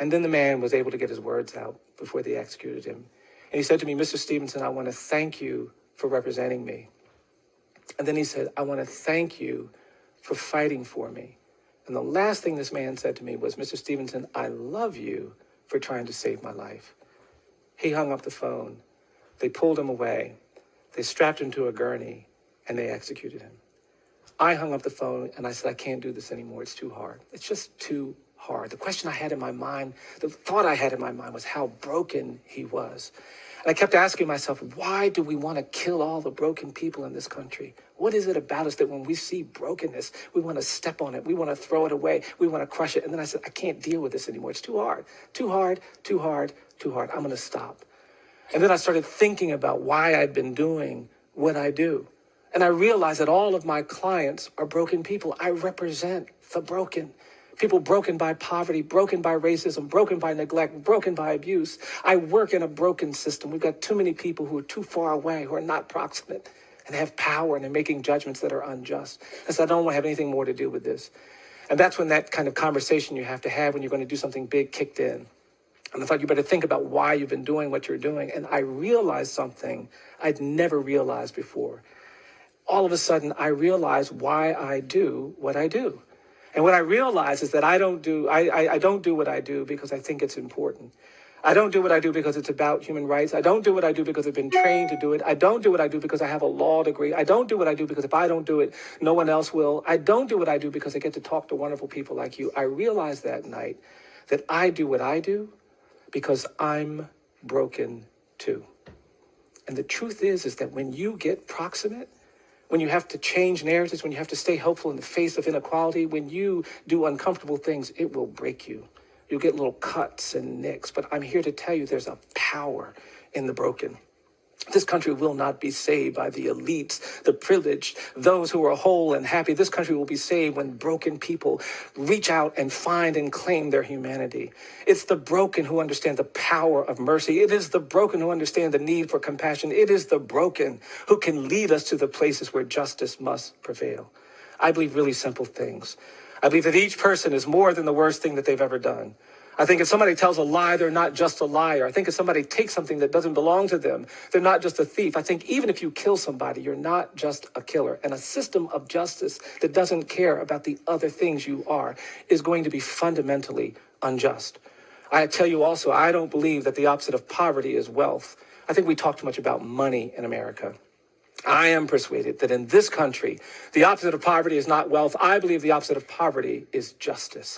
And then the man was able to get his words out before they executed him. And he said to me, Mr. Stevenson, I want to thank you for representing me. And then he said, I want to thank you for fighting for me. And the last thing this man said to me was, Mr. Stevenson, I love you for trying to save my life. He hung up the phone. They pulled him away. They strapped him to a gurney, and they executed him. I hung up the phone, and I said, I can't do this anymore. It's too hard. It's just too hard. The question I had in my mind, the thought I had in my mind was how broken he was. And I kept asking myself, why do we want to kill all the broken people in this country? What is it about us that when we see brokenness, we want to step on it, we want to throw it away, we want to crush it? And then I said, I can't deal with this anymore. It's too hard, too hard, too hard, too hard. I'm going to stop. And then I started thinking about why I'd been doing what I do. And I realized that all of my clients are broken people. I represent the broken. People broken by poverty, broken by racism, broken by neglect, broken by abuse. I work in a broken system. We've got too many people who are too far away, who are not proximate, and they have power, and they're making judgments that are unjust. And so I don't want to have anything more to do with this. And that's when that kind of conversation you have to have when you're going to do something big kicked in. And I thought you better think about why you've been doing what you're doing. And I realized something I'd never realized before. All of a sudden, I realized why I do what I do. And what I realized is that I don't do what I do because I think it's important. I don't do what I do because it's about human rights. I don't do what I do because I've been trained to do it. I don't do what I do because I have a law degree. I don't do what I do because if I don't do it, no one else will. I don't do what I do because I get to talk to wonderful people like you. I realized that night that I do what I do because I'm broken too. And the truth is that when you get proximate, when you have to change narratives, when you have to stay hopeful in the face of inequality, when you do uncomfortable things, it will break you. You'll get little cuts and nicks. But I'm here to tell you there's a power in the broken. This country will not be saved by the elites, the privileged, those who are whole and happy. This country will be saved when broken people reach out and find and claim their humanity. It's the broken who understand the power of mercy. It is the broken who understand the need for compassion. It is the broken who can lead us to the places where justice must prevail. I believe really simple things. I believe that each person is more than the worst thing that they've ever done. I think if somebody tells a lie, they're not just a liar. I think if somebody takes something that doesn't belong to them, they're not just a thief. I think even if you kill somebody, you're not just a killer. And a system of justice that doesn't care about the other things you are is going to be fundamentally unjust. I tell you also, I don't believe that the opposite of poverty is wealth. I think we talk too much about money in America. I am persuaded that in this country, the opposite of poverty is not wealth. I believe the opposite of poverty is justice.